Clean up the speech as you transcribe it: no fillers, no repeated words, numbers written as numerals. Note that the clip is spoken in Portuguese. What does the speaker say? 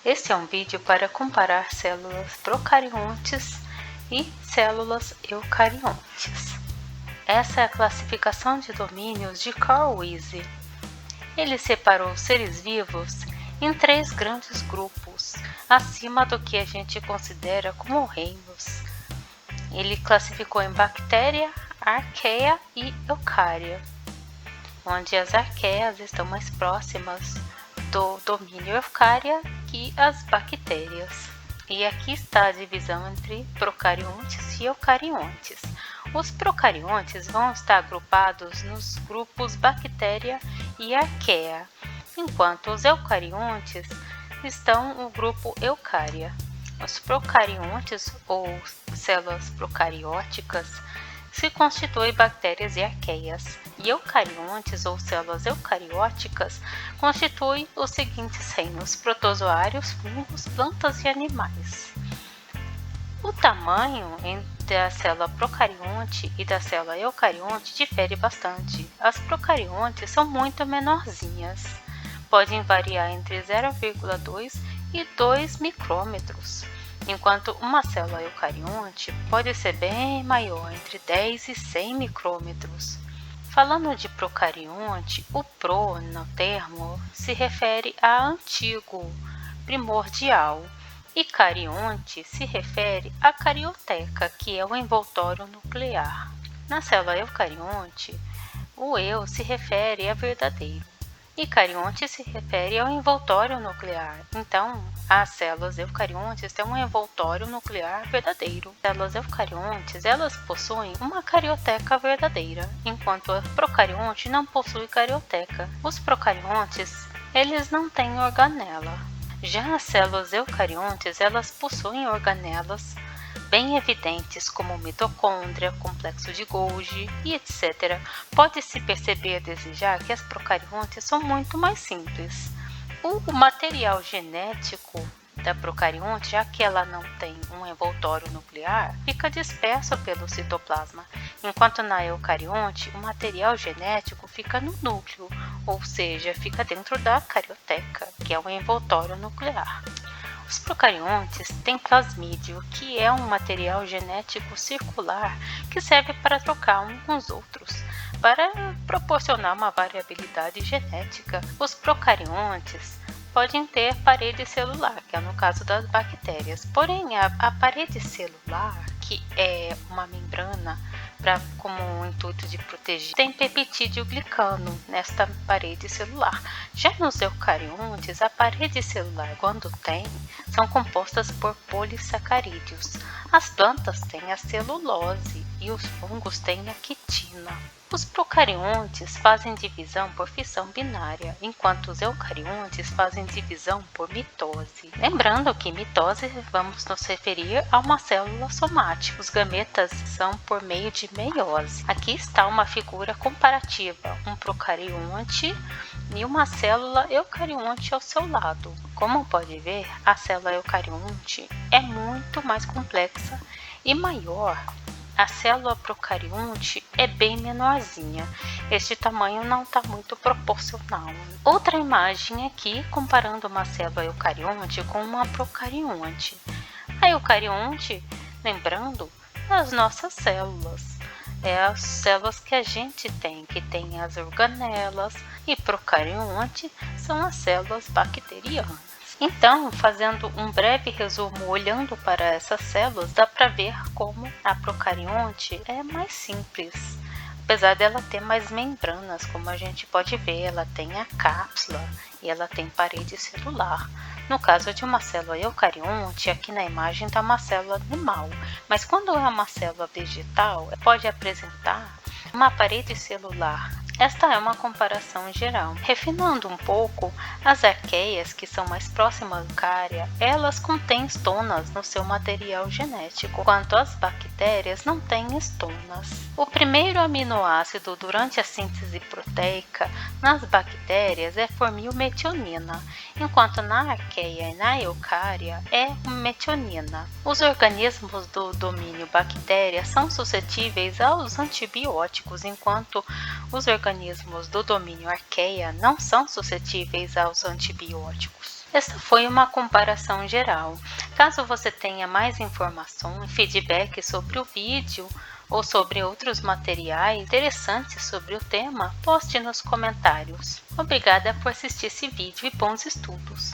Este é um vídeo para comparar células procariontes e células eucariontes. Essa é a classificação de domínios de Carl Weise. Ele separou os seres vivos em 3 grandes grupos, acima do que a gente considera como reinos. Ele classificou em bactéria, arqueia e eucária, onde as arqueias estão mais próximas do domínio eucária que as bactérias. E aqui está a divisão entre procariontes e eucariontes. Os procariontes vão estar agrupados nos grupos bactéria e arqueia, enquanto os eucariontes estão no grupo eucária. Os procariontes, ou células procarióticas, se constituem bactérias e arqueias, e eucariontes, ou células eucarióticas, constituem os seguintes reinos: protozoários, fungos, plantas e animais. O tamanho entre a célula procarionte e da célula eucarionte difere bastante. As procariontes são muito menorzinhas, podem variar entre 0,2 e 2 micrômetros, enquanto uma célula eucarionte pode ser bem maior, entre 10 e 100 micrômetros. Falando de procarionte, o pro no termo se refere a antigo, primordial, e carionte se refere à carioteca, que é o envoltório nuclear. Na célula eucarionte, o eu se refere a verdadeiro, e carionte se refere ao envoltório nuclear. Então, as células eucariontes têm um envoltório nuclear verdadeiro. As células eucariontes, elas possuem uma carioteca verdadeira, enquanto a procarionte não possui carioteca. Os procariontes, eles não têm organela. Já as células eucariontes, elas possuem organelas bem evidentes, como mitocôndria, complexo de Golgi e etc. Pode-se perceber a desejar que as procariontes são muito mais simples. O material genético da procarionte, já que ela não tem um envoltório nuclear, fica disperso pelo citoplasma, enquanto na eucarionte o material genético fica no núcleo, ou seja, fica dentro da carioteca, que é o envoltório nuclear. Os procariontes têm plasmídio, que é um material genético circular que serve para trocar uns com os outros, para proporcionar uma variabilidade genética. Os procariontes podem ter parede celular, que é no caso das bactérias. Porém, a parede celular, que é uma membrana como um intuito de proteger, tem peptídeo glicano nesta parede celular. Já nos eucariontes, a parede celular, quando tem, são compostas por polissacarídeos. As plantas têm a celulose e os fungos têm a quitina. Os procariontes fazem divisão por fissão binária, enquanto os eucariontes fazem divisão por mitose. Lembrando que mitose vamos nos referir a uma célula somática. Os gametas são por meio de meiose. Aqui está uma figura comparativa, um procarionte e uma célula eucarionte ao seu lado. Como pode ver, a célula eucarionte é muito mais complexa e maior. A célula procarionte é bem menorzinha. Este tamanho não está muito proporcional. Outra imagem aqui comparando uma célula eucarionte com uma procarionte. A eucarionte, lembrando, as nossas células. É as células que a gente tem, que tem as organelas, e procarionte são as células bacterianas. Então, fazendo um breve resumo, olhando para essas células, dá para ver como a procarionte é mais simples. Apesar dela ter mais membranas, como a gente pode ver, ela tem a cápsula e ela tem parede celular. No caso de uma célula eucarionte, aqui na imagem está uma célula animal, mas quando é uma célula vegetal, pode apresentar uma parede celular. Esta é uma comparação geral. Refinando um pouco, as arqueias, que são mais próximas da eucária, elas contêm estonas no seu material genético, enquanto as bactérias não têm estonas. O primeiro aminoácido durante a síntese proteica nas bactérias é formilmetionina, enquanto na arqueia e na eucária é metionina. Os organismos do domínio bactéria são suscetíveis aos antibióticos, enquanto os organismos do domínio arqueia não são suscetíveis aos antibióticos. Esta foi uma comparação geral. Caso você tenha mais informações e feedback sobre o vídeo ou sobre outros materiais interessantes sobre o tema, poste nos comentários. Obrigada por assistir esse vídeo e bons estudos!